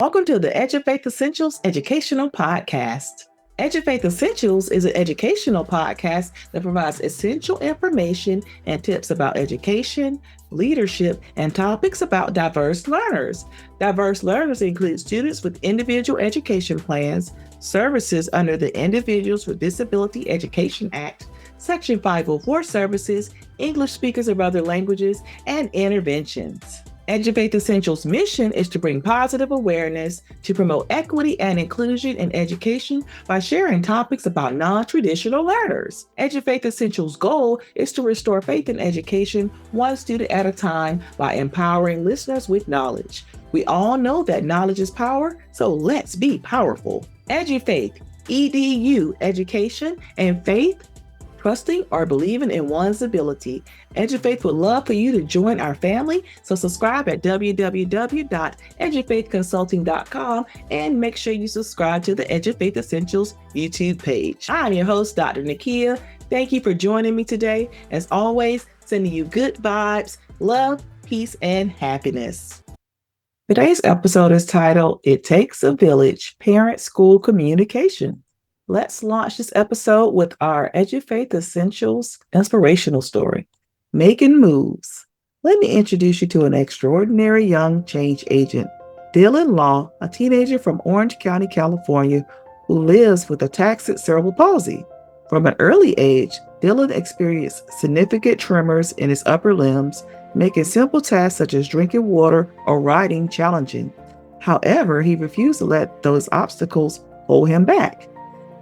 Welcome to the EduFaith Essentials Educational Podcast. EduFaith Essentials is an educational podcast that provides essential information and tips about education, leadership, and topics about diverse learners. Diverse learners include students with individual education plans, services under the Individuals with Disability Education Act, Section 504 services, English speakers of other languages, and interventions. EduFaith Essentials' mission is to bring positive awareness to promote equity and inclusion in education by sharing topics about non-traditional learners. EduFaith Essentials' goal is to restore faith in education one student at a time by empowering listeners with knowledge. We all know that knowledge is power, so let's be powerful. EduFaith, EDU, education, and faith, trusting or believing in one's ability. EduFaith would love for you to join our family, so subscribe at www.edufaithconsulting.com and make sure you subscribe to the EduFaith Essentials YouTube page. I'm your host, Dr. Nakia. Thank you for joining me today. As always, sending you good vibes, love, peace, and happiness. Today's episode is titled, It Takes a Village, Parent-School Communication. Let's launch this episode with our EduFaith Essentials Inspirational Story, Making Moves. Let me introduce you to an extraordinary young change agent, Dylan Law, a teenager from Orange County, California, who lives with ataxic cerebral palsy. From an early age, Dylan experienced significant tremors in his upper limbs, making simple tasks such as drinking water or riding challenging. However, he refused to let those obstacles hold him back.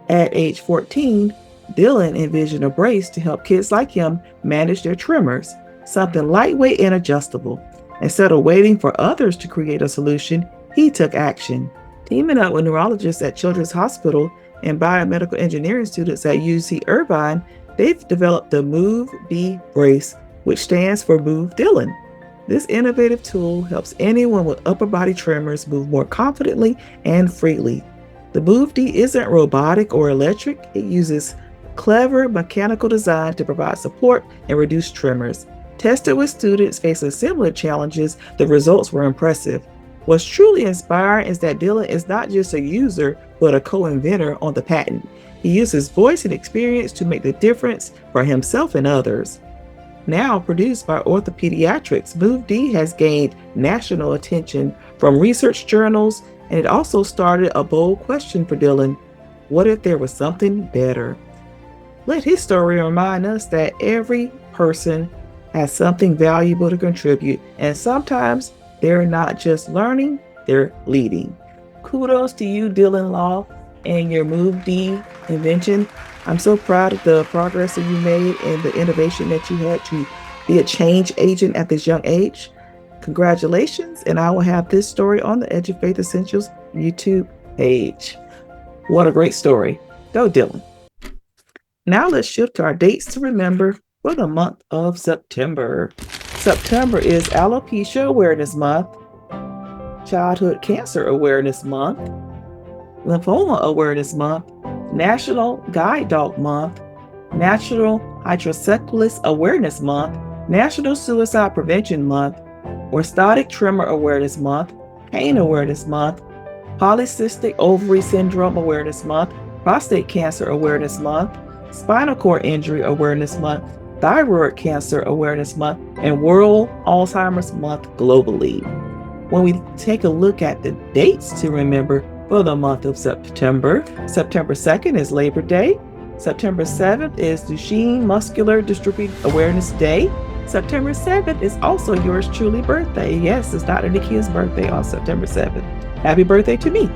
At age 14, Dylan envisioned a brace to help kids like him manage their tremors, something lightweight and adjustable. Instead of waiting for others to create a solution, he took action. Teaming up with neurologists at Children's Hospital and biomedical engineering students at UC Irvine, they've developed the Move D brace, which stands for Move Dylan. This innovative tool helps anyone with upper body tremors move more confidently and freely. The Move D isn't robotic or electric. It uses clever mechanical design to provide support and reduce tremors. Tested with students facing similar challenges, the results were impressive. What's truly inspiring is that Dylan is not just a user, but a co-inventor on the patent. He uses voice and experience to make the difference for himself and others. Now produced by Orthopediatrics, Move D has gained national attention from research journals, and it also started a bold question for Dylan: what if there was something better? Let his story remind us that every person has something valuable to contribute, and sometimes they're not just learning, they're leading. Kudos to you, Dylan Law, and your Move D invention. I'm so proud of the progress that you made and the innovation that you had to be a change agent at this young age. Congratulations, and I will have this story on the EduFaith Essentials YouTube page. What a great story. Go, Dylan. Now let's shift to our dates to remember for the month of September. September is Alopecia Awareness Month, Childhood Cancer Awareness Month, Lymphoma Awareness Month, National Guide Dog Month, National Hydrocephalus Awareness Month, National Suicide Prevention Month, Orthotic Tremor Awareness Month, Pain Awareness Month, Polycystic Ovary Syndrome Awareness Month, Prostate Cancer Awareness Month, Spinal Cord Injury Awareness Month, Thyroid Cancer Awareness Month, and World Alzheimer's Month globally. When we take a look at the dates to remember for the month of September, September 2nd is Labor Day, September 7th is Duchenne Muscular Dystrophy Awareness Day, September 7th is also yours truly birthday. Yes, it's Dr. Nakia's birthday on September 7th. Happy birthday to me.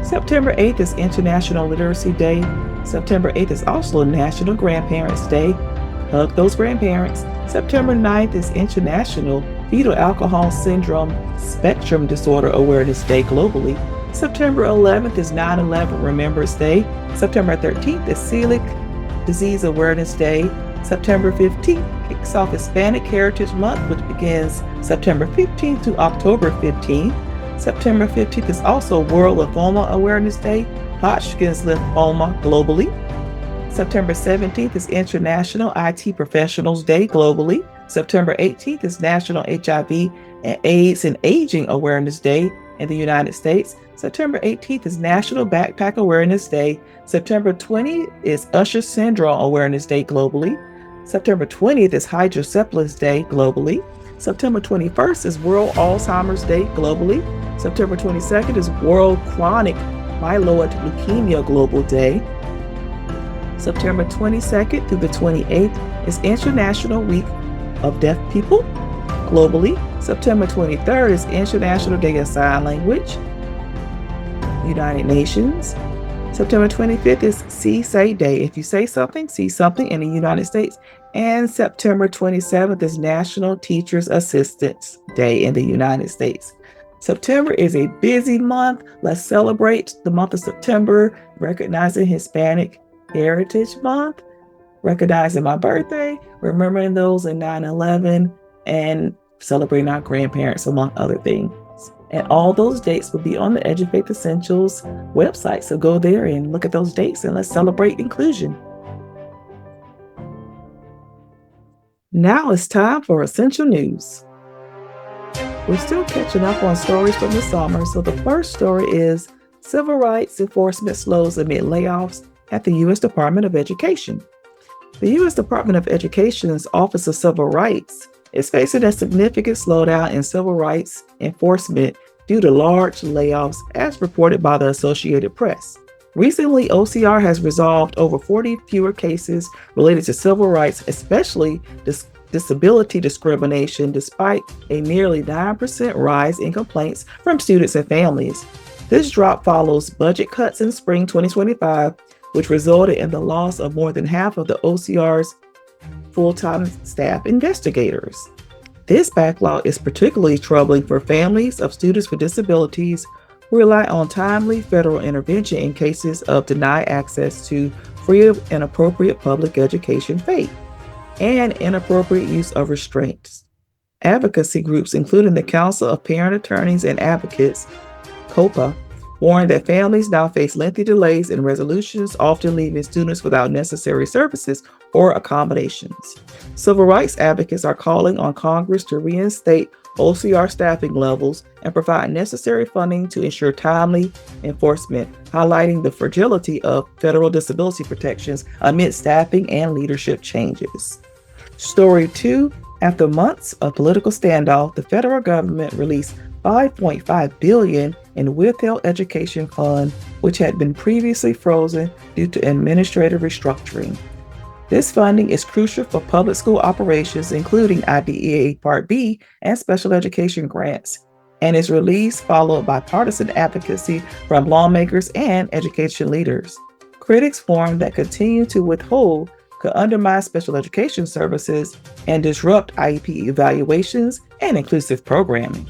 September 8th is International Literacy Day. September 8th is also National Grandparents Day. Hug those grandparents. September 9th is International Fetal Alcohol Syndrome Spectrum Disorder Awareness Day globally. September 11th is 9/11 Remembrance Day. September 13th is Celiac Disease Awareness Day. September 15th kicks off Hispanic Heritage Month, which begins September 15th to October 15th. September 15th is also World Lymphoma Awareness Day, Hodgkin's Lymphoma globally. September 17th is International IT Professionals Day globally. September 18th is National HIV and AIDS and Aging Awareness Day. in the United States. September 18th is National Backpack Awareness Day. September 20th is Usher Syndrome Awareness Day globally. September 20th is Hydrocephalus Day globally. September 21st is World Alzheimer's Day globally. September 22nd is World Chronic Myeloid Leukemia Global Day. September 22nd through the 28th is International Week of Deaf People globally. September 23rd is International Day of Sign Language, United Nations. September 25th is See Say Day. If you say something, see something in the United States. And September 27th is National Teachers Assistance Day in the United States. September is a busy month. Let's celebrate the month of September, recognizing Hispanic Heritage Month, recognizing my birthday, remembering those in 9/11, and celebrating our grandparents, among other things. And all those dates will be on the Educate Essentials website. So go there and look at those dates and let's celebrate inclusion. Now it's time for Essential News. We're still catching up on stories from the summer. So the first story is Civil Rights Enforcement slows amid layoffs at the U.S. Department of Education. The U.S. Department of Education's Office of Civil Rights is facing a significant slowdown in civil rights enforcement due to large layoffs, as reported by the Associated Press. Recently, OCR has resolved over 40 fewer cases related to civil rights, especially disability discrimination, despite a nearly 9% rise in complaints from students and families. This drop follows budget cuts in spring 2025, which resulted in the loss of more than half of the OCR's full-time staff investigators. This backlog is particularly troubling for families of students with disabilities who rely on timely federal intervention in cases of denied access to free and appropriate public education, FAPE, and inappropriate use of restraints. Advocacy groups, including the Council of Parent Attorneys and Advocates, COPA, warned that families now face lengthy delays in resolutions, often leaving students without necessary services or accommodations. Civil rights advocates are calling on Congress to reinstate OCR staffing levels and provide necessary funding to ensure timely enforcement, highlighting the fragility of federal disability protections amid staffing and leadership changes. Story 2. After months of political standoff, the federal government released $5.5 billion in withheld education fund, which had been previously frozen due to administrative restructuring. This funding is crucial for public school operations, including IDEA Part B and special education grants, and is released followed by bipartisan advocacy from lawmakers and education leaders. Critics warn that continue to withhold could undermine special education services and disrupt IEP evaluations and inclusive programming.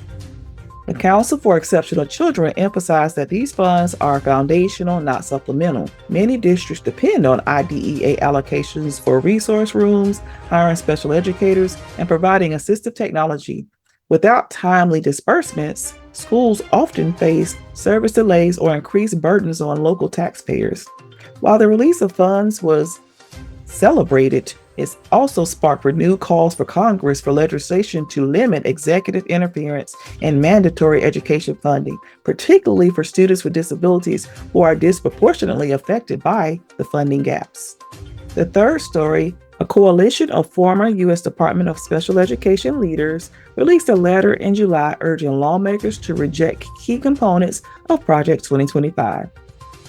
The Council for Exceptional Children emphasized that these funds are foundational, not supplemental. Many districts depend on IDEA allocations for resource rooms, hiring special educators, and providing assistive technology. Without timely disbursements, schools often face service delays or increased burdens on local taxpayers. While the release of funds was celebrated, it's also sparked renewed calls for Congress for legislation to limit executive interference in mandatory education funding, particularly for students with disabilities who are disproportionately affected by the funding gaps. The third story, a coalition of former U.S. Department of Special Education leaders released a letter in July urging lawmakers to reject key components of Project 2025.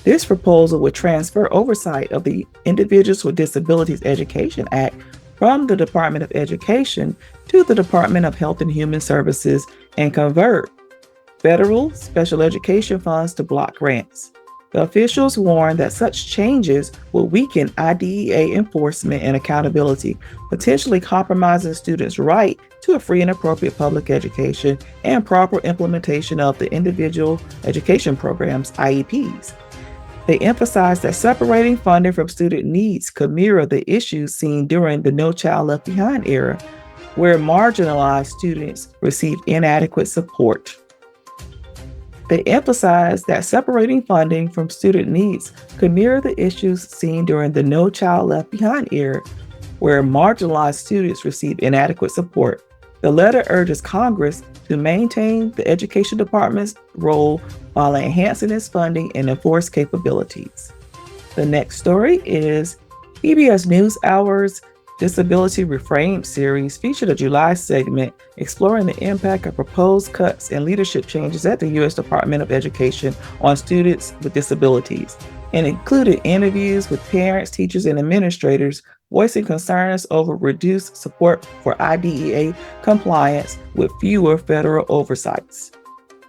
This proposal would transfer oversight of the Individuals with Disabilities Education Act from the Department of Education to the Department of Health and Human Services and convert federal special education funds to block grants. The officials warned that such changes will weaken IDEA enforcement and accountability, potentially compromising students' right to a free and appropriate public education and proper implementation of the Individual Education Programs, IEPs. They emphasized that separating funding from student needs could mirror the issues seen during the No Child Left Behind era, where marginalized students received inadequate support. They emphasized that separating funding from student needs could mirror the issues seen during the No Child Left Behind era, where marginalized students received inadequate support. The letter urges Congress to maintain the Education Department's role while enhancing its funding and enforce capabilities. The next story is PBS NewsHour's Disability Reframed series featured a July segment exploring the impact of proposed cuts and leadership changes at the U.S. Department of Education on students with disabilities, and included interviews with parents, teachers, and administrators voicing concerns over reduced support for IDEA compliance with fewer federal oversights.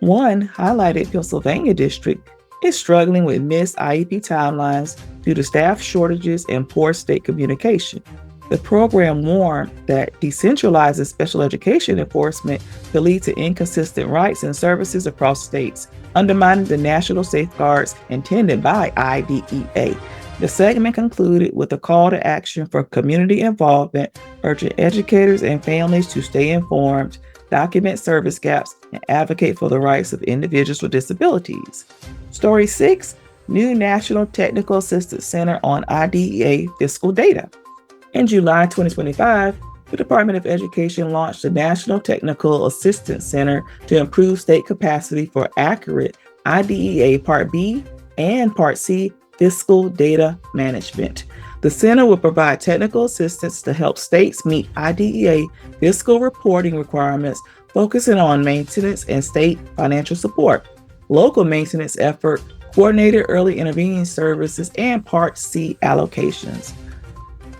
One highlighted Pennsylvania district is struggling with missed IEP timelines due to staff shortages and poor state communication. The program warned that decentralizing special education enforcement could lead to inconsistent rights and services across states, undermining the national safeguards intended by IDEA. The segment concluded with a call to action for community involvement, urging educators and families to stay informed, document service gaps, and advocate for the rights of individuals with disabilities. Story 6, New National Technical Assistance Center on IDEA Fiscal Data. In July 2025, the Department of Education launched the National Technical Assistance Center to improve state capacity for accurate IDEA Part B and Part C fiscal data management. The center will provide technical assistance to help states meet IDEA fiscal reporting requirements, focusing on maintenance and state financial support, local maintenance effort, coordinated early intervening services, and Part C allocations.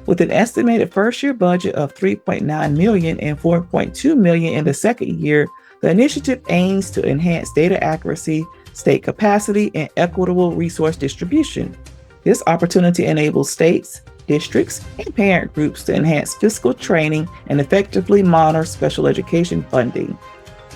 With an estimated first-year budget of $3.9 million and $4.2 million in the second year, the initiative aims to enhance data accuracy, state capacity, and equitable resource distribution. This opportunity enables states, districts, and parent groups to enhance fiscal training and effectively monitor special education funding.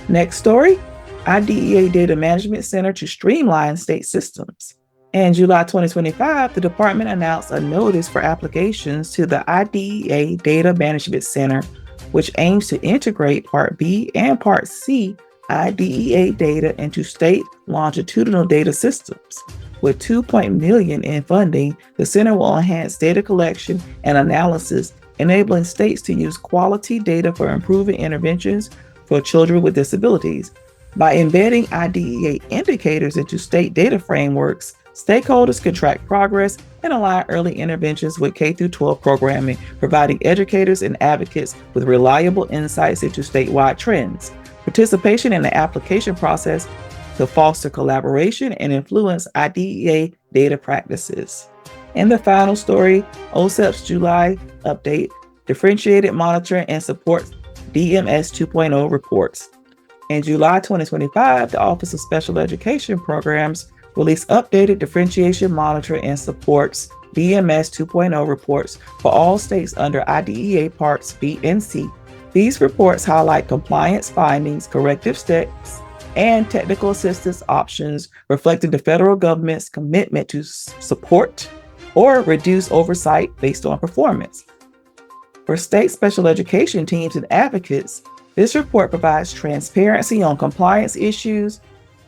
Next story, IDEA Data Management Center to streamline state systems. In July 2025, the department announced a notice for applications to the IDEA Data Management Center, which aims to integrate Part B and Part C IDEA data into state longitudinal data systems. With $2 million in funding, the center will enhance data collection and analysis, enabling states to use quality data for improving interventions for children with disabilities. By embedding IDEA indicators into state data frameworks, stakeholders can track progress and align early interventions with K-12 programming, providing educators and advocates with reliable insights into statewide trends. Participation in the application process to foster collaboration and influence IDEA data practices. And the final story, OSEP's July update, differentiated monitoring and support DMS 2.0 reports. In July 2025, the Office of Special Education Programs released updated differentiation monitoring and supports DMS 2.0 reports for all states under IDEA Parts B and C. These reports highlight compliance findings, corrective steps, and technical assistance options, reflecting the federal government's commitment to support or reduce oversight based on performance. For state special education teams and advocates, this report provides transparency on compliance issues,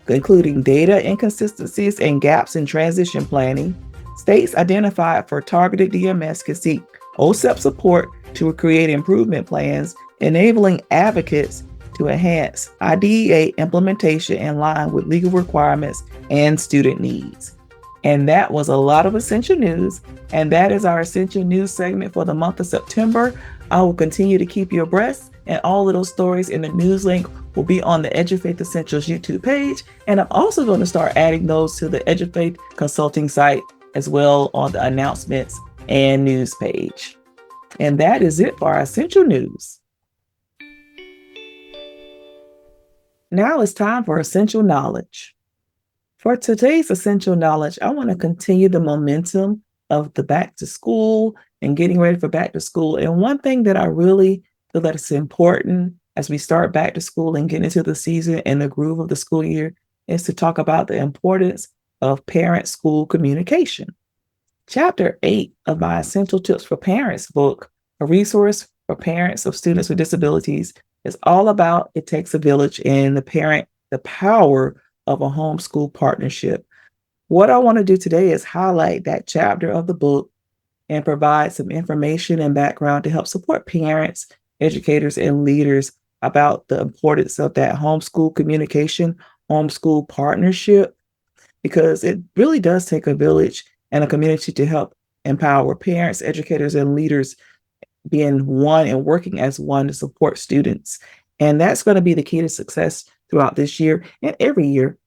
including data inconsistencies and gaps in transition planning. States identified for targeted DMS can seek OSEP support to create improvement plans, enabling advocates to enhance IDEA implementation in line with legal requirements and student needs. And that was a lot of essential news. And that is our essential news segment for the month of September. I will continue to keep you abreast, and all of those stories in the news link will be on the EduFaith Essentials YouTube page. And I'm also going to start adding those to the EduFaith Consulting site as well on the announcements and news page. And that is it for our essential news. Now it's time for essential knowledge. For today's essential knowledge, I want to continue the momentum of the back to school and getting ready for back to school. And one thing that I really feel that is important as we start back to school and get into the season and the groove of the school year is to talk about the importance of parent-school communication. Chapter 8 of my Essential Tips for Parents book, a resource for parents of students with disabilities, is all about it takes a village and the power of a homeschool partnership. What I want to do today is highlight that chapter of the book and provide some information and background to help support parents, educators, and leaders about the importance of that homeschool communication, homeschool partnership, because it really does take a village and a community to help empower parents, educators, and leaders being one and working as one to support students. And that's going to be the key to success throughout this year and every year.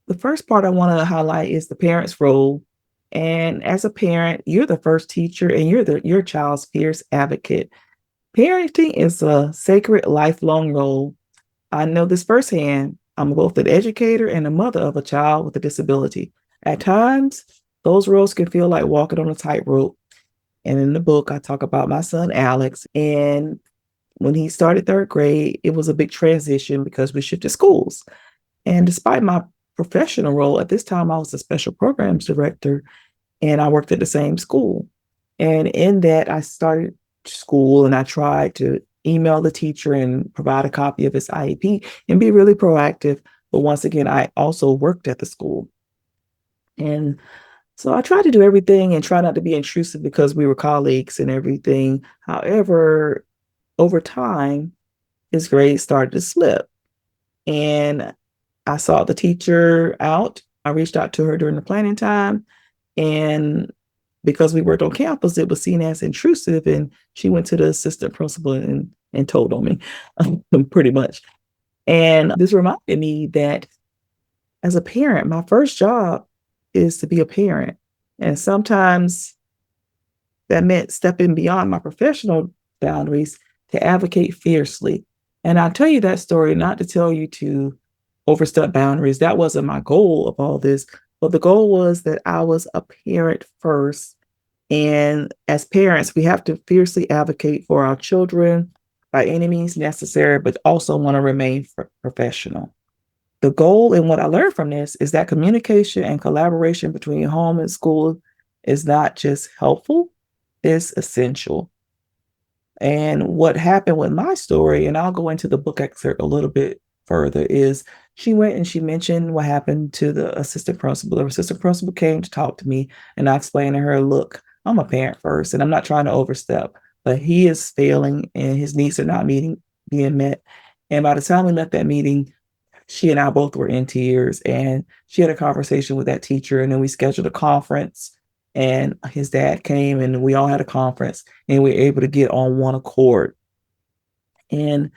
The first part I want to highlight is the parent's role. And as a parent, you're the first teacher and you're your child's fierce advocate. Parenting is a sacred lifelong role. I know this firsthand. I'm both an educator and a mother of a child with a disability. At times, those roles can feel like walking on a tightrope. And in the book, I talk about my son, Alex. And when he started third grade, it was a big transition because we shifted schools. And despite my professional role, at this time, I was a special programs director and I worked at the same school. And in that, I started school and I tried to email the teacher and provide a copy of his IEP and be really proactive. But once again, I also worked at the school. And so I tried to do everything and try not to be intrusive because we were colleagues and everything. However, over time, his grades started to slip. And I sought the teacher out. I reached out to her during the planning time. And because we worked on campus, it was seen as intrusive. And she went to the assistant principal and told on me pretty much. And this reminded me that as a parent, my first job is to be a parent. And sometimes that meant stepping beyond my professional boundaries to advocate fiercely. And I'll tell you that story not to tell you to overstep boundaries. That wasn't my goal of all this. But the goal was that I was a parent first. And as parents, we have to fiercely advocate for our children by any means necessary, but also want to remain professional. The goal and what I learned from this is that communication and collaboration between home and school is not just helpful, it's essential. And what happened with my story, and I'll go into the book excerpt a little bit further, is she went and she mentioned what happened to the assistant principal. The assistant principal came to talk to me, and I explained to her, look, I'm a parent first, and I'm not trying to overstep, but he is failing and his needs are not being met. And by the time we left that meeting, she and I both were in tears, and she had a conversation with that teacher, and then we scheduled a conference, and his dad came, and we all had a conference, and we were able to get on one accord. And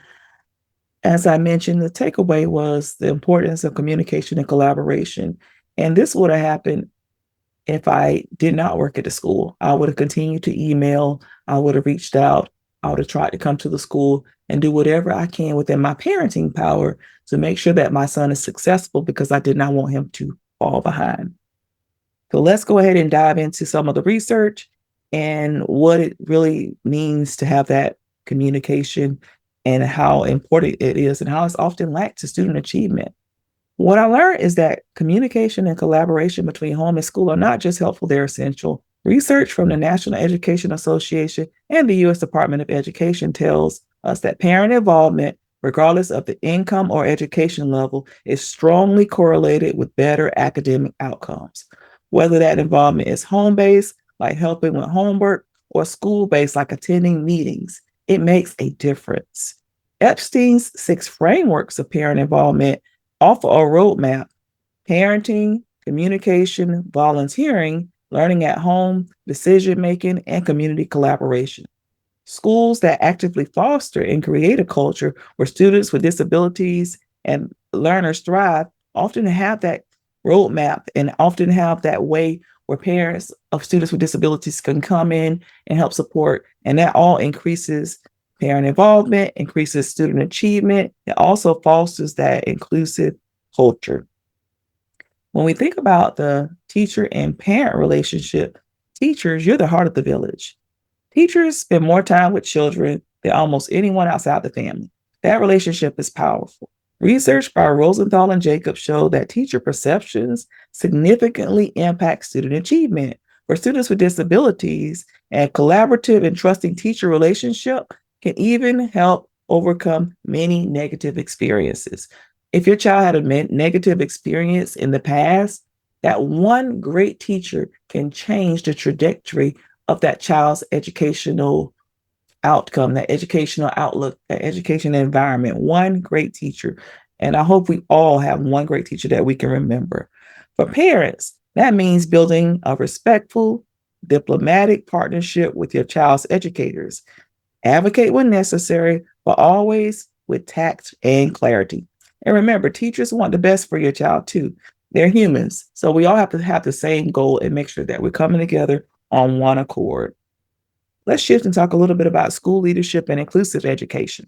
as I mentioned, the takeaway was the importance of communication and collaboration. And this would have happened if I did not work at the school. I would have continued to email, I would have reached out, I would have tried to come to the school and do whatever I can within my parenting power to make sure that my son is successful, because I did not want him to fall behind. So let's go ahead and dive into some of the research and what it really means to have that communication and how important it is and how it's often lacked to student achievement. What I learned is that communication and collaboration between home and school are not just helpful, they're essential. Research from the National Education Association and the U.S. Department of Education tells us that parent involvement, regardless of the income or education level, is strongly correlated with better academic outcomes. Whether that involvement is home-based, like helping with homework, or school-based, like attending meetings, it makes a difference. Epstein's 6 frameworks of parent involvement offer a roadmap: parenting, communication, volunteering, learning at home, decision-making, and community collaboration. Schools that actively foster and create a culture where students with disabilities and learners thrive often have that roadmap and often have that way where parents of students with disabilities can come in and help support. And that all increases parent involvement, increases student achievement. It also fosters that inclusive culture. When we think about the teacher and parent relationship, teachers, you're the heart of the village. Teachers spend more time with children than almost anyone outside the family. That relationship is powerful. Research by Rosenthal and Jacobs showed that teacher perceptions significantly impact student achievement. For students with disabilities, a collaborative and trusting teacher relationship can even help overcome many negative experiences. If your child had a negative experience in the past, that one great teacher can change the trajectory of that child's educational outcome, that educational outlook, that education environment, one great teacher. And I hope we all have one great teacher that we can remember. For parents, that means building a respectful, diplomatic partnership with your child's educators. Advocate when necessary, but always with tact and clarity. And remember, teachers want the best for your child too. They're humans. So we all have to have the same goal and make sure that we're coming together on one accord. Let's shift and talk a little bit about school leadership and inclusive education.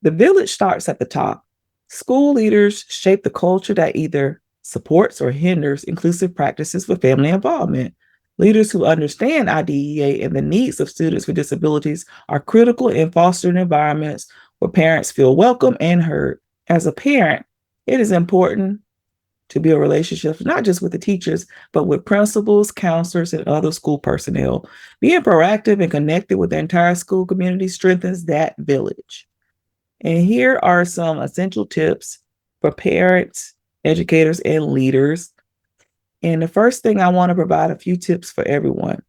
The village starts at the top. School leaders shape the culture that either supports or hinders inclusive practices with family involvement. Leaders who understand IDEA and the needs of students with disabilities are critical in fostering environments where parents feel welcome and heard. As a parent, it is important to build relationships, not just with the teachers, but with principals, counselors, and other school personnel. Being proactive and connected with the entire school community strengthens that village. And here are some essential tips for parents, educators, and leaders. And the first thing, I want to provide a few tips for everyone.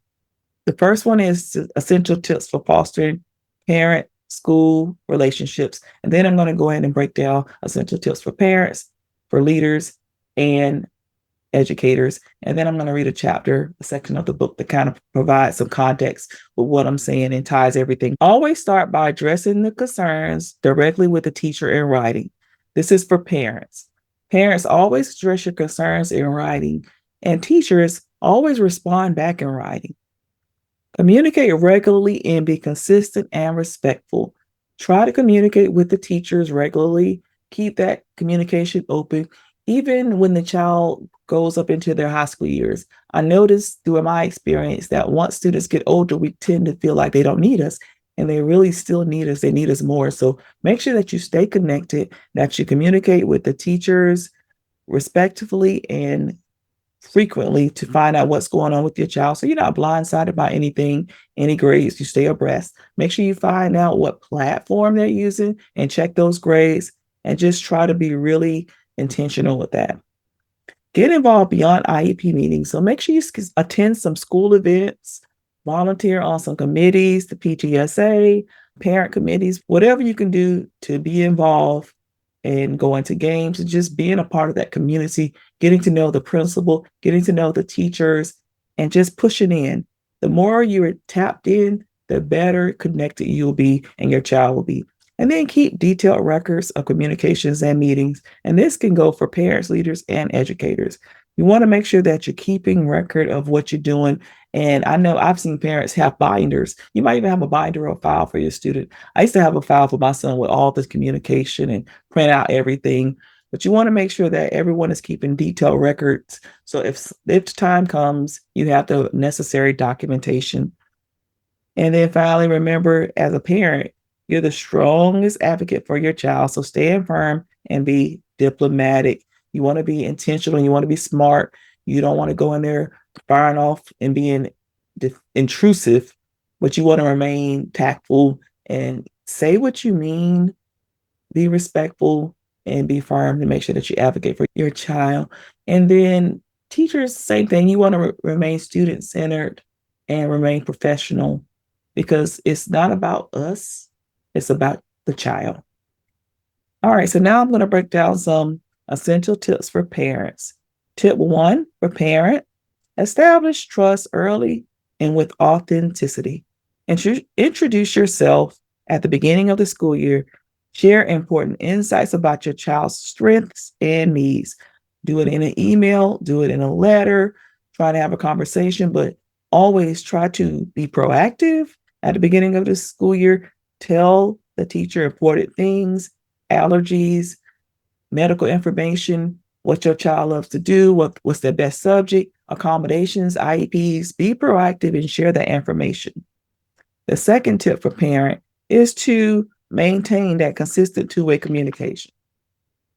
The first one is essential tips for fostering parent-school relationships. And then I'm going to go ahead and break down essential tips for parents, for leaders, and educators. And then I'm going to read a section of the book that kind of provides some context with what I'm saying and ties everything. Always start by addressing the concerns directly with the teacher in writing. This is for parents. Parents, always address your concerns in writing, and teachers always respond back in writing. Communicate regularly and be consistent and respectful. Try to communicate with the teachers regularly. Keep that communication open, even when the child goes up into their high school years. I noticed through my experience that once students get older, we tend to feel like they don't need us, and they really still need us. They need us more. So make sure that you stay connected, that you communicate with the teachers respectfully and frequently to find out what's going on with your child. So you're not blindsided by anything, any grades, you stay abreast. Make sure you find out what platform they're using and check those grades, and just try to be really intentional with that. Get involved beyond IEP meetings. So make sure you attend some school events, volunteer on some committees, the PTSA, parent committees, whatever you can do to be involved and go into games and just being a part of that community, getting to know the principal, getting to know the teachers, and just pushing in. The more you're tapped in, the better connected you'll be and your child will be. And then keep detailed records of communications and meetings. And this can go for parents, leaders, and educators. You want to make sure that you're keeping record of what you're doing. And I know I've seen parents have binders. You might even have a binder or a file for your student. I used to have a file for my son with all this communication and print out everything. But you want to make sure that everyone is keeping detailed records. So if time comes, you have the necessary documentation. And then finally, remember, as a parent, you're the strongest advocate for your child. So stand firm and be diplomatic. You want to be intentional. You want to be smart. You don't want to go in there firing off and being intrusive, but you want to remain tactful and say what you mean, be respectful, and be firm to make sure that you advocate for your child. And then teachers, same thing. You want to remain student-centered and remain professional, because it's not about us. It's about the child. All right, so now I'm going to break down some essential tips for parents. Tip 1 for parent: establish trust early and with authenticity. Introduce yourself at the beginning of the school year. Share important insights about your child's strengths and needs. Do it in an email, do it in a letter, try to have a conversation, but always try to be proactive at the beginning of the school year. Tell the teacher important things, allergies, medical information, what your child loves to do, what's their best subject, accommodations, IEPs. Be proactive and share that information. The second tip for parent is to maintain that consistent two-way communication.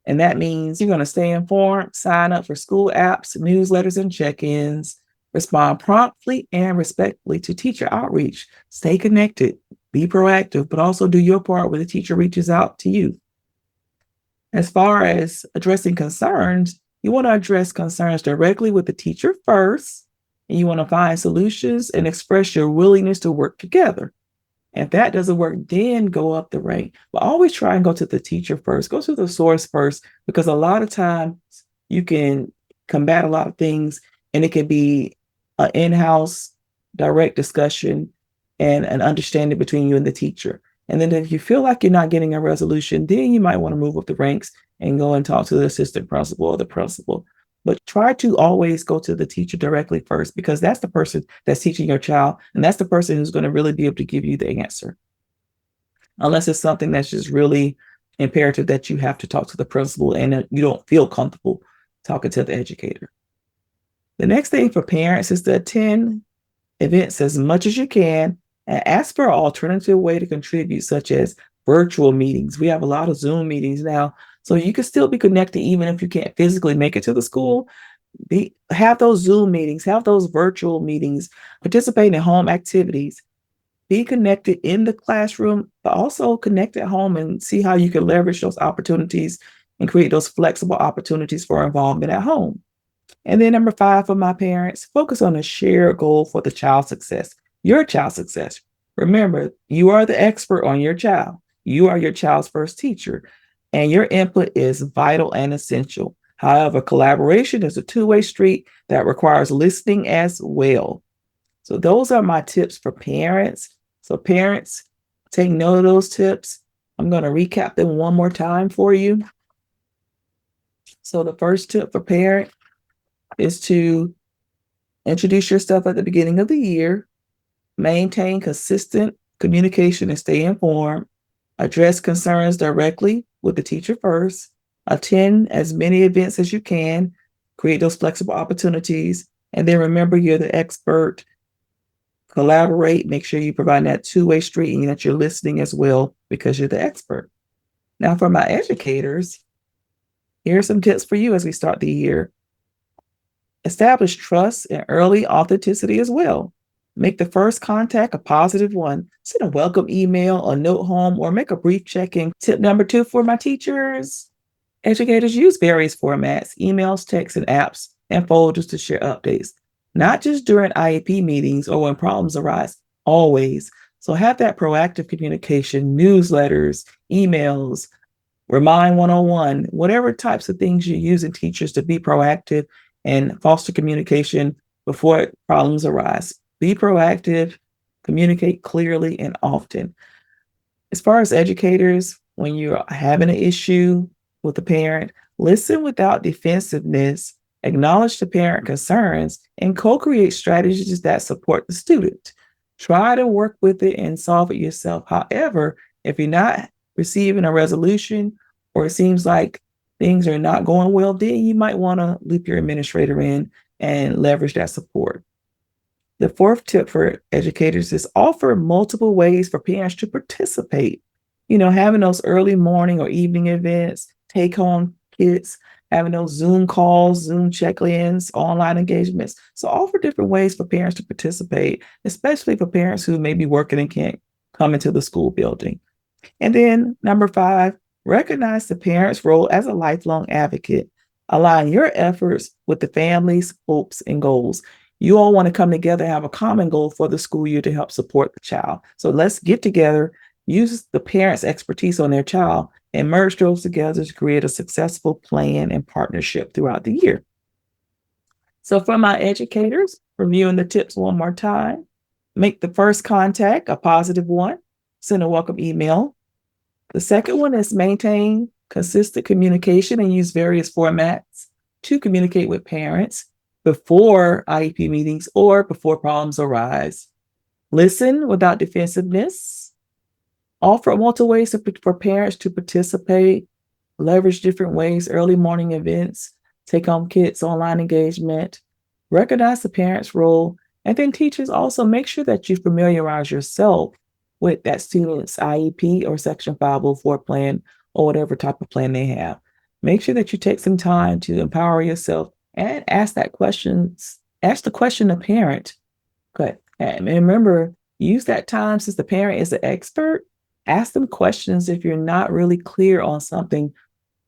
And that means you're going to stay informed, sign up for school apps, newsletters, and check-ins, respond promptly and respectfully to teacher outreach. Stay connected, be proactive, but also do your part when the teacher reaches out to you. As far as addressing concerns, you want to address concerns directly with the teacher first, and you want to find solutions and express your willingness to work together. If that doesn't work, then go up the rank. But always try and go to the teacher first. Go to the source first, because a lot of times you can combat a lot of things, and it can be an in-house direct discussion and an understanding between you and the teacher. And then if you feel like you're not getting a resolution, then you might want to move up the ranks and go and talk to the assistant principal or the principal. But try to always go to the teacher directly first, because that's the person that's teaching your child. And that's the person who's going to really be able to give you the answer. Unless it's something that's just really imperative that you have to talk to the principal and you don't feel comfortable talking to the educator. The next thing for parents is to attend events as much as you can and ask for an alternative way to contribute, such as virtual meetings. We have a lot of Zoom meetings now, so you can still be connected even if you can't physically make it to the school. Have those Zoom meetings, have those virtual meetings, participate in home activities, be connected in the classroom, but also connect at home and see how you can leverage those opportunities and create those flexible opportunities for involvement at home. And then number 5 for my parents, focus on a shared goal for the child's success, your child's success. Remember, you are the expert on your child. You are your child's first teacher, and your input is vital and essential. However, collaboration is a two-way street that requires listening as well. So those are my tips for parents. So parents, take note of those tips. I'm going to recap them one more time for you. So the first tip for parent is to introduce yourself at the beginning of the year, maintain consistent communication and stay informed, address concerns directly with the teacher first, attend as many events as you can, create those flexible opportunities, and then remember you're the expert. Collaborate, make sure you provide that two-way street and that you're listening as well because you're the expert. Now for my educators, here are some tips for you as we start the year. Establish trust and early authenticity as well. Make the first contact a positive one. Send a welcome email, a note home, or make a brief check-in. Tip number 2 for my teachers. Educators use various formats, emails, texts, and apps, and folders to share updates, not just during IEP meetings or when problems arise, always. So have that proactive communication, newsletters, emails, Remind 101, whatever types of things you're using teachers to be proactive and foster communication before problems arise. Be proactive, communicate clearly and often. As far as educators, when you're having an issue with a parent, listen without defensiveness, acknowledge the parent concerns, and co-create strategies that support the student. Try to work with it and solve it yourself. However, if you're not receiving a resolution or it seems like things are not going well, then you might want to loop your administrator in and leverage that support. The 4th tip for educators is offer multiple ways for parents to participate. Having those early morning or evening events, take home kits, having those Zoom calls, Zoom check-ins, online engagements. So offer different ways for parents to participate, especially for parents who may be working and can't come into the school building. And then number 5, recognize the parent's role as a lifelong advocate. Align your efforts with the family's hopes and goals. You all want to come together and have a common goal for the school year to help support the child. So let's get together, use the parent's expertise on their child, and merge those together to create a successful plan and partnership throughout the year. So for my educators, reviewing the tips one more time, make the first contact a positive one, send a welcome email. The second one is maintain consistent communication and use various formats to communicate with parents before IEP meetings or before problems arise. Listen without defensiveness. Offer multiple ways for parents to participate. Leverage different ways, early morning events, take home kits, online engagement. Recognize the parent's role. And then teachers also make sure that you familiarize yourself with that student's IEP or Section 504 plan or whatever type of plan they have. Make sure that you take some time to empower yourself and ask the question to parent. Good. And remember, use that time since the parent is the expert. Ask them questions if you're not really clear on something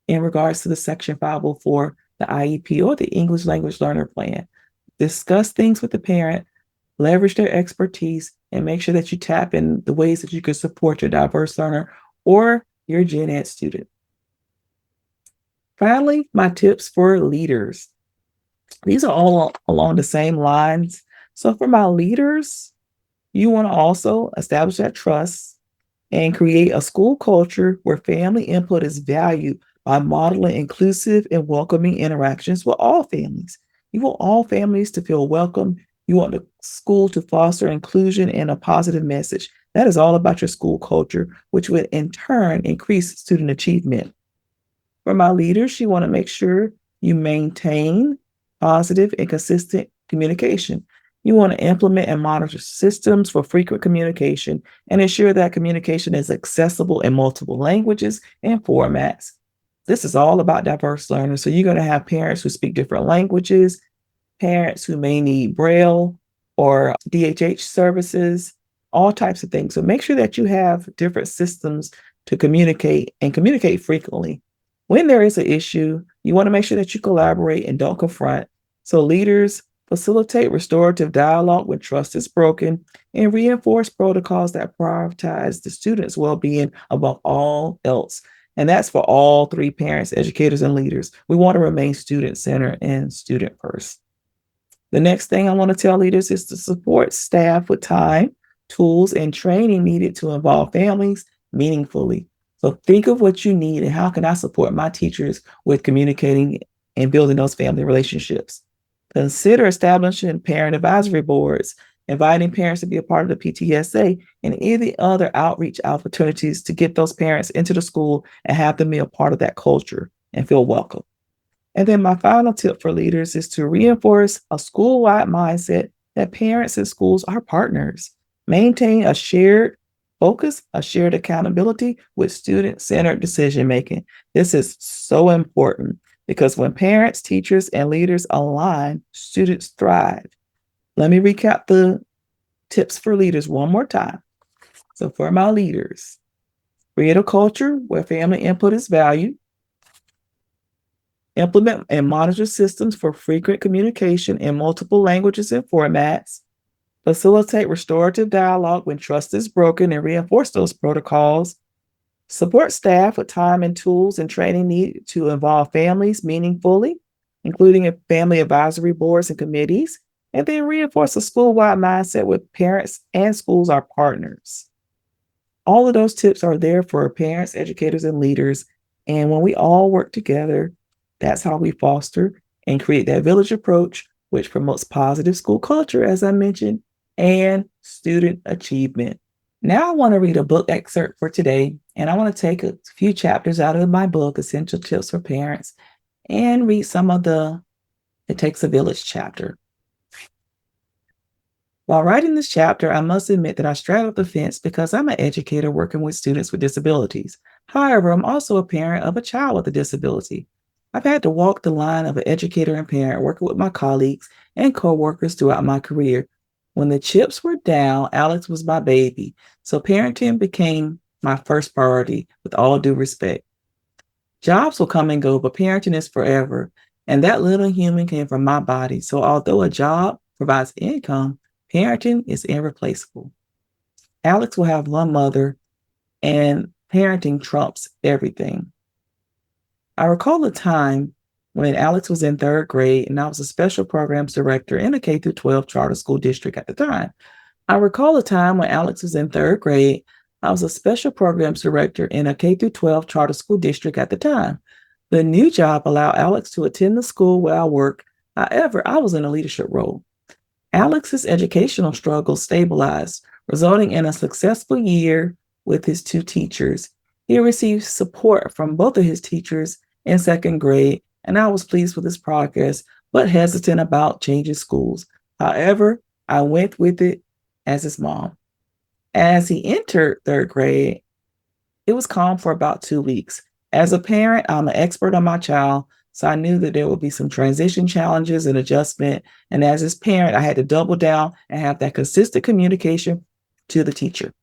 in regards to the Section 504, the IEP, or the English Language Learner Plan. Discuss things with the parent, leverage their expertise, and make sure that you tap in the ways that you can support your diverse learner or your Gen Ed student. Finally, my tips for leaders. These are all along the same lines. So for my leaders, you want to also establish that trust and create a school culture where family input is valued by modeling inclusive and welcoming interactions with all families. You want all families to feel welcome. You want the school to foster inclusion and a positive message. That is all about your school culture, which would in turn increase student achievement. For my leaders, you want to make sure you maintain positive and consistent communication. You want to implement and monitor systems for frequent communication and ensure that communication is accessible in multiple languages and formats. This is all about diverse learners. So you're going to have parents who speak different languages, parents who may need Braille or DHH services, all types of things. So make sure that you have different systems to communicate and communicate frequently. When there is an issue, you want to make sure that you collaborate and don't confront. So leaders facilitate restorative dialogue when trust is broken and reinforce protocols that prioritize the student's well-being above all else. And that's for all three parents, educators, and leaders. We want to remain student-centered and student first. The next thing I want to tell leaders is to support staff with time, tools, and training needed to involve families meaningfully. So think of what you need and how can I support my teachers with communicating and building those family relationships. Consider establishing parent advisory boards, inviting parents to be a part of the PTSA, and any other outreach opportunities to get those parents into the school and have them be a part of that culture and feel welcome. And then my final tip for leaders is to reinforce a school-wide mindset that parents and schools are partners. Maintain a shared focus, a shared accountability with student-centered decision-making. This is so important because when parents, teachers, and leaders align, students thrive. Let me recap the tips for leaders one more time. So for my leaders, create a culture where family input is valued. Implement and monitor systems for frequent communication in multiple languages and formats. Facilitate restorative dialogue when trust is broken and reinforce those protocols. Support staff with time and tools and training needed to involve families meaningfully, including family advisory boards and committees. And then reinforce a school-wide mindset with parents and schools are partners. All of those tips are there for parents, educators, and leaders. And when we all work together, that's how we foster and create that village approach, which promotes positive school culture, as I mentioned, and student achievement. Now I want to read a book excerpt for today, and I want to take a few chapters out of my book, Essential Tips for Parents, and read some of the It Takes a Village chapter. While writing this chapter, I must admit that I straddled the fence because I'm an educator working with students with disabilities. However, I'm also a parent of a child with a disability. I've had to walk the line of an educator and parent working with my colleagues and coworkers throughout my career. When the chips were down, Alex was my baby, so parenting became my first priority with all due respect. Jobs will come and go, but parenting is forever, and that little human came from my body, so although a job provides income, parenting is irreplaceable. Alex will have one mother, and parenting trumps everything. I recall a time when Alex was in third grade and I was a special programs director in a K-12 charter school district at the time. I recall a time when Alex was in third grade. I was a special programs director in a K-12 charter school district at the time. The new job allowed Alex to attend the school where I work. However, I was in a leadership role. Alex's educational struggles stabilized, resulting in a successful year with his two teachers. He received support from both of his teachers in second grade, and I was pleased with his progress, but hesitant about changing schools. However, I went with it as his mom. As he entered third grade, it was calm for about 2 weeks. As a parent, I'm an expert on my child, so I knew that there would be some transition challenges and adjustment. And as his parent, I had to double down and have that consistent communication to the teacher.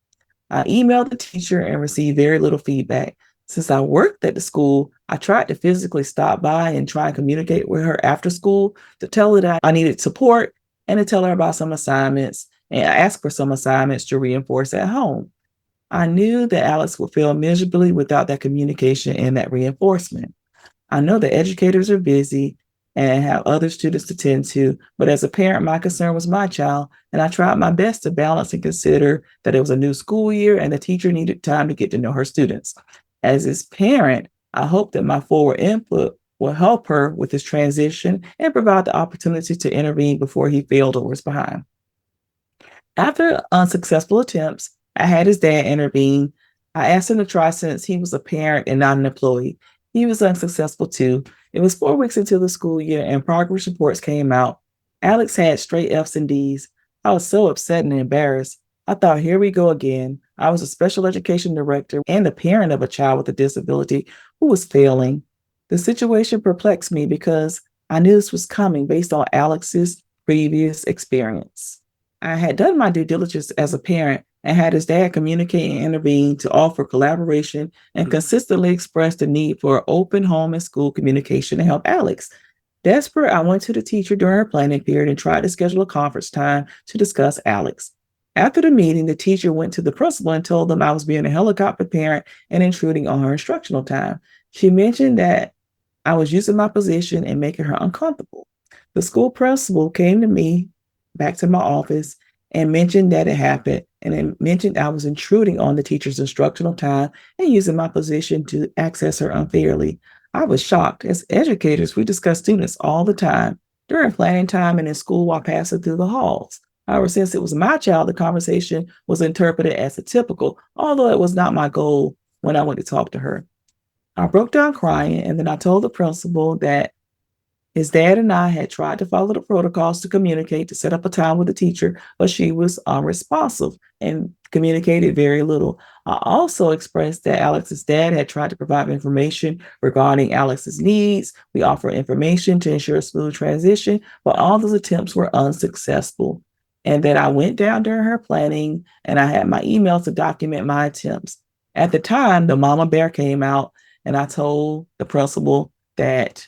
I emailed the teacher and received very little feedback. Since I worked at the school, I tried to physically stop by and try and communicate with her after school to tell her that I needed support and to tell her about some assignments and I asked for some assignments to reinforce at home. I knew that Alex would fail miserably without that communication and that reinforcement. I know that educators are busy and have other students to tend to, but as a parent, my concern was my child, and I tried my best to balance and consider that it was a new school year and the teacher needed time to get to know her students. As his parent, I hope that my forward input will help her with his transition and provide the opportunity to intervene before he failed or was behind. After unsuccessful attempts, I had his dad intervene. I asked him to try since he was a parent and not an employee. He was unsuccessful too. It was 4 weeks into the school year and progress reports came out. Alex had straight F's and D's. I was so upset and embarrassed. I thought, here we go again. I was a special education director and the parent of a child with a disability who was failing. The situation perplexed me because I knew this was coming based on Alex's previous experience. I had done my due diligence as a parent and had his dad communicate and intervene to offer collaboration and consistently express the need for open home and school communication to help Alex. Desperate, I went to the teacher during her planning period and tried to schedule a conference time to discuss Alex. After the meeting, the teacher went to the principal and told them I was being a helicopter parent and intruding on her instructional time. She mentioned that I was using my position and making her uncomfortable. The school principal came to me back to my office and mentioned that it happened and it mentioned I was intruding on the teacher's instructional time and using my position to access her unfairly. I was shocked. As educators, we discuss students all the time during planning time and in school while passing through the halls. However, since it was my child, the conversation was interpreted as a typical, although it was not my goal when I went to talk to her. I broke down crying, and then I told the principal that his dad and I had tried to follow the protocols to communicate to set up a time with the teacher, but she was unresponsive and communicated very little. I also expressed that Alex's dad had tried to provide information regarding Alex's needs. We offered information to ensure a smooth transition, but all those attempts were unsuccessful. And that I went down during her planning and I had my emails to document my attempts. At the time, the mama bear came out and I told the principal that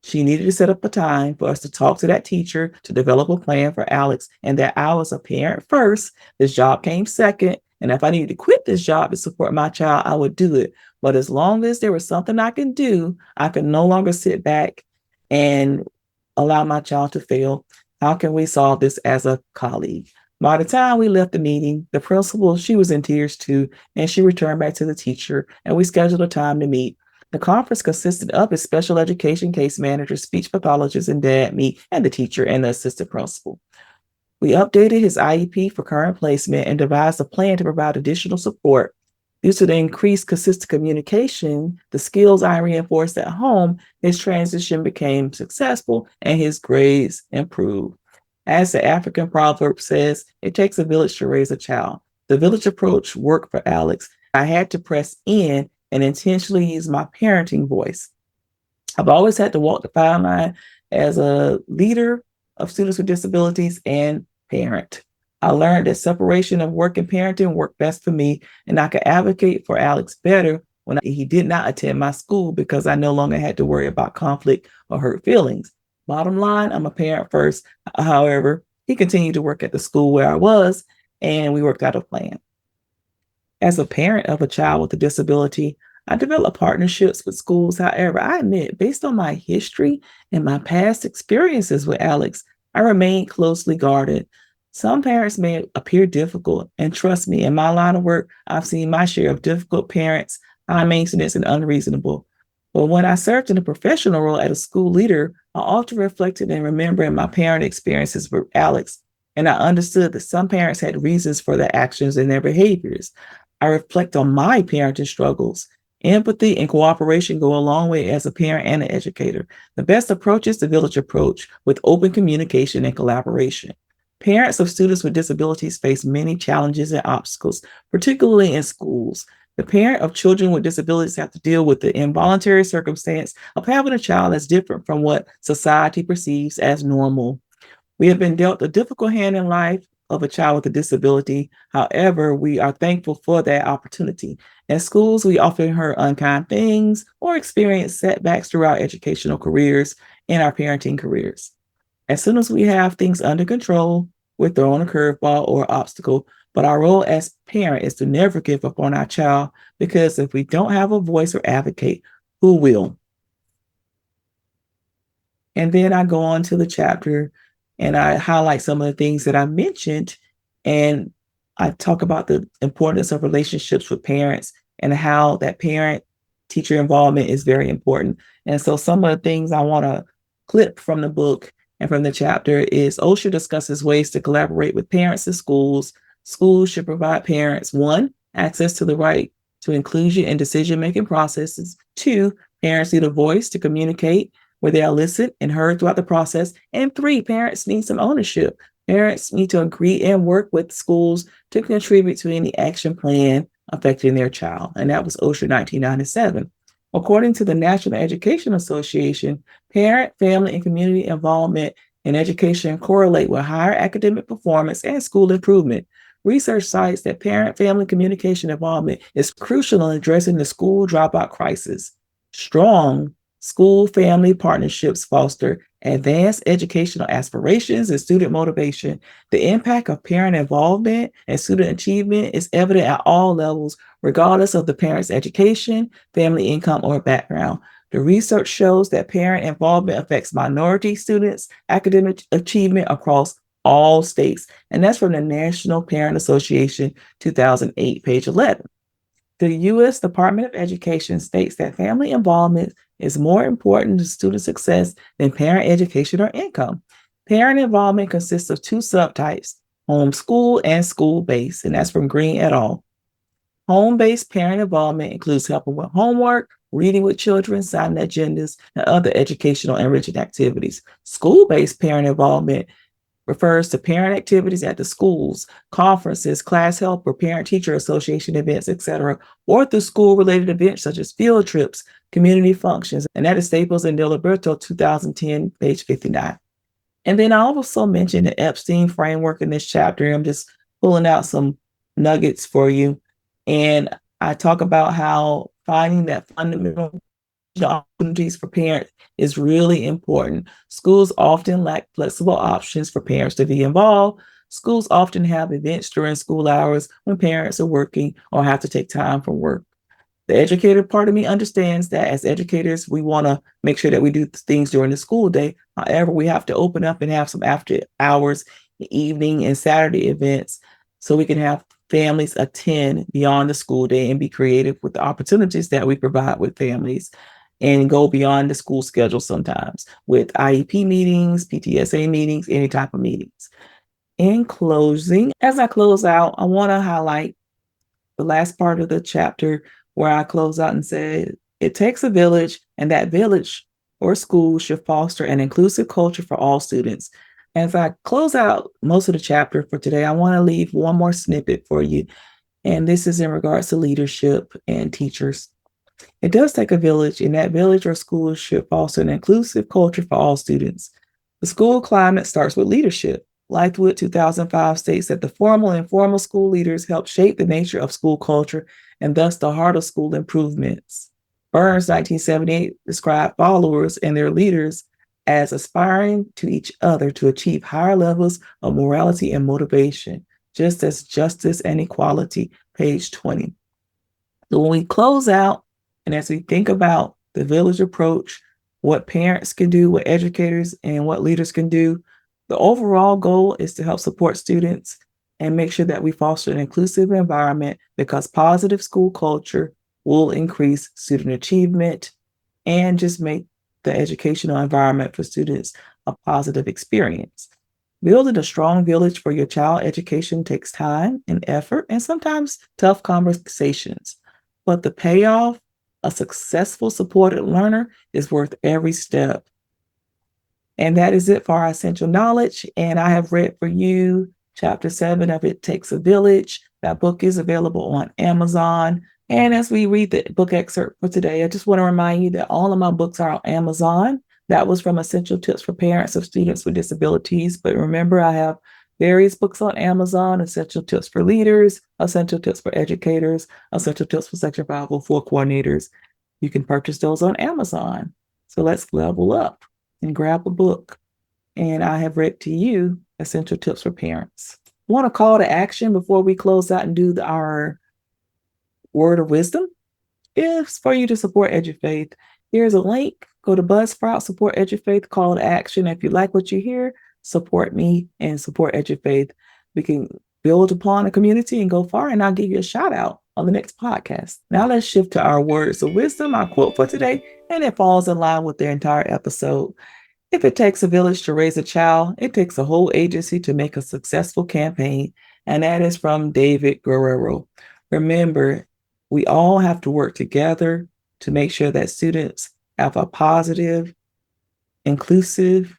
she needed to set up a time for us to talk to that teacher to develop a plan for Alex, and that I was a parent first. This job came second. And if I needed to quit this job to support my child, I would do it. But as long as there was something I can do, I could no longer sit back and allow my child to fail. How can we solve this as a colleague? By the time we left the meeting, the principal, she was in tears too, and she returned back to the teacher, and we scheduled a time to meet. The conference consisted of a special education case manager, speech pathologist, and dad, me, and the teacher and the assistant principal. We updated his IEP for current placement and devised a plan to provide additional support. Due to the increased consistent communication, the skills I reinforced at home, his transition became successful and his grades improved. As the African proverb says, it takes a village to raise a child. The village approach worked for Alex. I had to press in and intentionally use my parenting voice. I've always had to walk the fine line as a leader of students with disabilities and parent. I learned that separation of work and parenting worked best for me, and I could advocate for Alex better when he did not attend my school because I no longer had to worry about conflict or hurt feelings. Bottom line, I'm a parent first. However, he continued to work at the school where I was, and we worked out a plan. As a parent of a child with a disability, I develop partnerships with schools. However, I admit, based on my history and my past experiences with Alex, I remain closely guarded. Some parents may appear difficult, and trust me, in my line of work, I've seen my share of difficult parents, high maintenance, and unreasonable. But when I served in a professional role as a school leader, I often reflected and remembered my parent experiences with Alex, and I understood that some parents had reasons for their actions and their behaviors. I reflect on my parenting struggles. Empathy and cooperation go a long way as a parent and an educator. The best approach is the village approach with open communication and collaboration. Parents of students with disabilities face many challenges and obstacles, particularly in schools. The parent of children with disabilities have to deal with the involuntary circumstance of having a child that's different from what society perceives as normal. We have been dealt a difficult hand in life of a child with a disability. However, we are thankful for that opportunity. In schools, we often hear unkind things or experience setbacks through our educational careers and our parenting careers. As soon as we have things under control, we're thrown a curveball or obstacle. But our role as parent is to never give up on our child, because if we don't have a voice or advocate, who will? And then I go on to the chapter and I highlight some of the things that I mentioned. And I talk about the importance of relationships with parents and how that parent teacher involvement is very important. And so some of the things I want to clip from the book and from the chapter is OSHA discusses ways to collaborate with parents in schools. Schools should provide parents, one, access to the right to inclusion in decision-making processes. Two, parents need a voice to communicate where they are listened and heard throughout the process. And three, parents need some ownership. Parents need to agree and work with schools to contribute to any action plan affecting their child. And that was OSHA 1997. According to the National Education Association, parent, family, and community involvement in education correlate with higher academic performance and school improvement. Research cites that parent-family communication involvement is crucial in addressing the school dropout crisis. Strong school-family partnerships foster advanced educational aspirations and student motivation. The impact of parent involvement and student achievement is evident at all levels, regardless of the parent's education, family income, or background. The research shows that parent involvement affects minority students' academic achievement across all states. And that's from the National Parent Association, 2008, page 11. The U.S. Department of Education states that family involvement is more important to student success than parent education or income. Parent involvement consists of two subtypes, homeschool and school-based, and that's from Green et al. Home-based parent involvement includes helping with homework, reading with children, signing agendas, and other educational enriching activities. School-based parent involvement refers to parent activities at the schools, conferences, class help, or parent-teacher association events, etc., or through school-related events such as field trips, community functions, and that is Staples and Diliberto, 2010, page 59. And then I also mentioned the Epstein framework in this chapter. I'm just pulling out some nuggets for you. And I talk about how finding that fundamental opportunities for parents is really important. Schools often lack flexible options for parents to be involved. Schools often have events during school hours when parents are working or have to take time from work. The educator part of me understands that as educators, we want to make sure that we do things during the school day. However, we have to open up and have some after hours, evening, and Saturday events so we can have families attend beyond the school day and be creative with the opportunities that we provide with families and go beyond the school schedule sometimes with IEP meetings, PTSA meetings, any type of meetings. In closing, as I close out, I want to highlight the last part of the chapter where I close out and say, it takes a village, and that village or school should foster an inclusive culture for all students. As I close out most of the chapter for today, I want to leave one more snippet for you. And this is in regards to leadership and teachers. It does take a village, and that village or school should foster an inclusive culture for all students. The school climate starts with leadership. Lightwood 2005 states that the formal and informal school leaders help shape the nature of school culture and thus the heart of school improvements. Burns 1978 described followers and their leaders as aspiring to each other to achieve higher levels of morality and motivation, just as justice and equality, page 20. So when we close out, and as we think about the village approach, what parents can do, what educators and what leaders can do, the overall goal is to help support students and make sure that we foster an inclusive environment, because positive school culture will increase student achievement and just make the educational environment for students a positive experience. Building a strong village for your child education takes time and effort and sometimes tough conversations, but the payoff, a successful supported learner, is worth every step. And that is it for our essential knowledge. And I have read for you Chapter 7 of It Takes a Village. That book is available on Amazon. And as we read the book excerpt for today, I just want to remind you that all of my books are on Amazon. That was from Essential Tips for Parents of Students with Disabilities. But remember, I have various books on Amazon: Essential Tips for Leaders, Essential Tips for Educators, Essential Tips for Section 504 Coordinators. You can purchase those on Amazon. So let's level up and grab a book. And I have read to you essential tips for parents. Want a call to action before we close out and do our word of wisdom? It's for you to support EduFaith. Here's a link. Go to Buzzsprout, support EduFaith, call to action. If you like what you hear, support me and support EduFaith. We can build upon a community and go far, and I'll give you a shout out on the next podcast. Now let's shift to our words of wisdom, our quote for today, and it falls in line with the entire episode. If it takes a village to raise a child, it takes a whole agency to make a successful campaign. And that is from David Guerrero. Remember, we all have to work together to make sure that students have a positive, inclusive,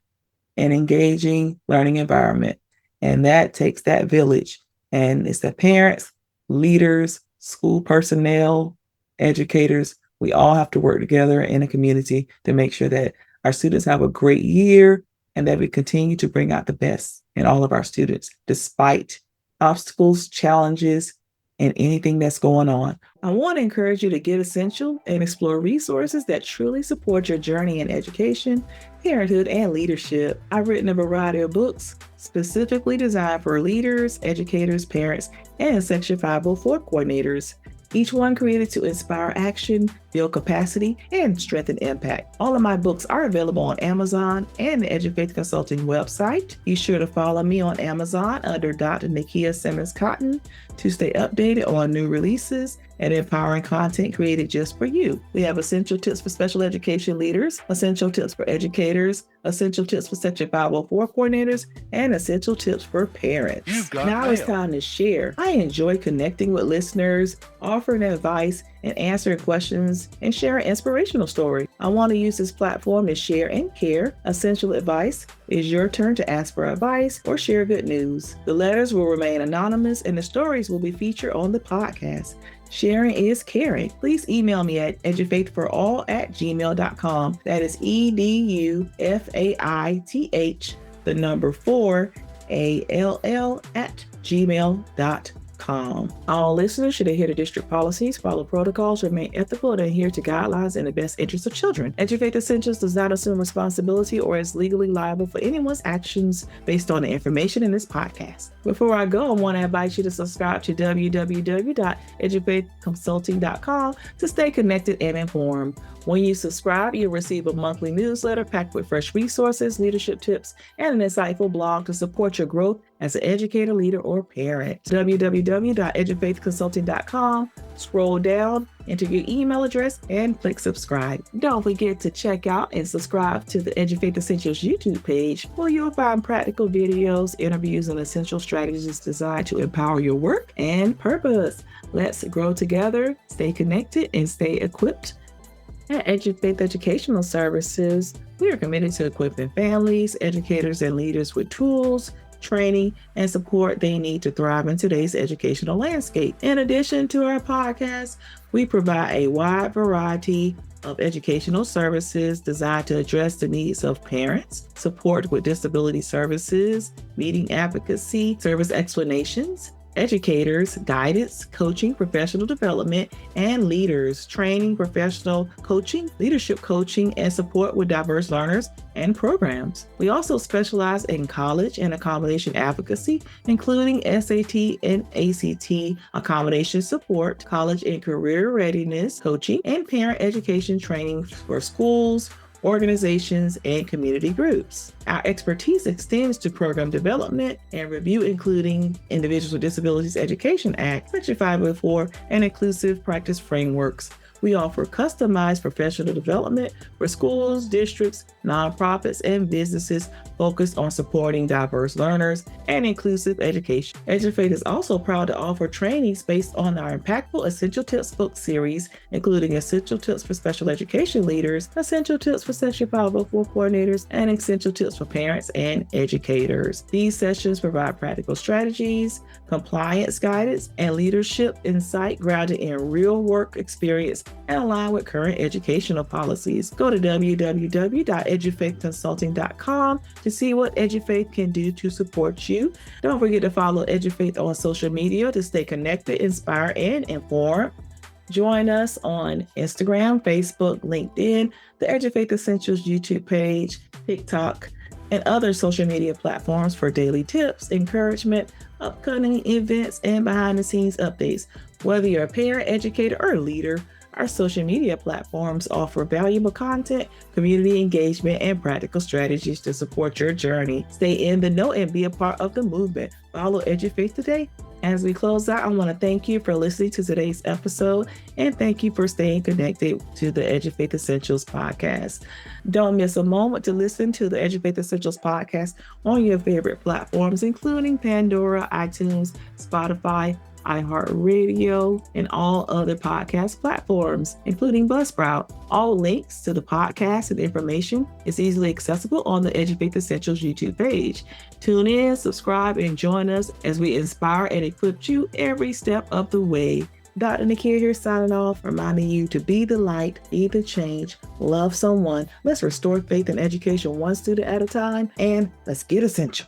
and engaging learning environment. And that takes that village. And it's the parents, leaders, school personnel, educators. We all have to work together in a community to make sure that our students have a great year and that we continue to bring out the best in all of our students, despite obstacles, challenges, and anything that's going on. I want to encourage you to get essential and explore resources that truly support your journey in education, parenthood, and leadership. I've written a variety of books specifically designed for leaders, educators, parents, and Section 504 coordinators. Each one created to inspire action, build capacity, and strengthen impact. All of my books are available on Amazon and the EduFaith Consulting website. Be sure to follow me on Amazon under Dr. Nakia Simmons Cotton to stay updated on new releases and empowering content created just for you. We have essential tips for special education leaders, essential tips for educators, essential tips for Section 504 coordinators, and essential tips for parents. Now it's time to share. I enjoy connecting with listeners, offering advice, and answering questions, and share an inspirational story. I want to use this platform to share and care. Essential advice is your turn to ask for advice or share good news. The letters will remain anonymous and the stories will be featured on the podcast. Sharing is caring. Please email me at edufaithforall@gmail.com. That is EDUFAITH, the number 4, ALL@gmail.com. All listeners should adhere to district policies, follow protocols, remain ethical, and adhere to guidelines in the best interest of children. EduFaith Essentials does not assume responsibility or is legally liable for anyone's actions based on the information in this podcast. Before I go, I want to invite you to subscribe to www.edufaithconsulting.com to stay connected and informed. When you subscribe, you'll receive a monthly newsletter packed with fresh resources, leadership tips, and an insightful blog to support your growth as an educator, leader, or parent. www.edufaithconsulting.com. Scroll down, enter your email address, and click subscribe. Don't forget to check out and subscribe to the EduFaith Essentials YouTube page, where you'll find practical videos, interviews, and essential strategies designed to empower your work and purpose. Let's grow together, stay connected, and stay equipped. At EduFaith Educational Services, we are committed to equipping families, educators, and leaders with tools, training, and support they need to thrive in today's educational landscape. In addition to our podcast, we provide a wide variety of educational services designed to address the needs of parents, support with disability services, meeting advocacy, service explanations, educators, guidance, coaching, professional development, and leaders, training, professional coaching, leadership coaching, and support with diverse learners and programs. We also specialize in college and accommodation advocacy, including SAT and ACT accommodation support, college and career readiness coaching, and parent education training for schools, organizations, and community groups. Our expertise extends to program development and review, including Individuals with Disabilities Education Act, Section 504, and inclusive practice frameworks. We offer customized professional development for schools, districts, nonprofits, and businesses focused on supporting diverse learners and inclusive education. EduFaith is also proud to offer trainings based on our impactful Essential Tips book series, including Essential Tips for Special Education Leaders, Essential Tips for Section 504 coordinators, and Essential Tips for Parents and Educators. These sessions provide practical strategies, compliance guidance, and leadership insight grounded in real work experience and align with current educational policies. Go to www.edufaithconsulting.com to see what EduFaith can do to support you. Don't forget to follow EduFaith on social media to stay connected, inspired, and informed. Join us on Instagram, Facebook, LinkedIn, the EduFaith Essentials YouTube page, TikTok, and other social media platforms for daily tips, encouragement, upcoming events, and behind-the-scenes updates. Whether you're a parent, educator, or leader, our social media platforms offer valuable content, community engagement, and practical strategies to support your journey. Stay in the know and be a part of the movement. Follow EduFaith today. As we close out, I want to thank you for listening to today's episode, and thank you for staying connected to the EduFaith Essentials podcast. Don't miss a moment to listen to the EduFaith Essentials podcast on your favorite platforms, including Pandora, iTunes, Spotify, iHeartRadio, and all other podcast platforms, including Buzzsprout. All links to the podcast and information is easily accessible on the EduFaith Essentials YouTube page. Tune in, subscribe, and join us as we inspire and equip you every step of the way. Dr. Nakia here signing off, reminding you to be the light, be the change, love someone. Let's restore faith in education one student at a time, and let's get essential.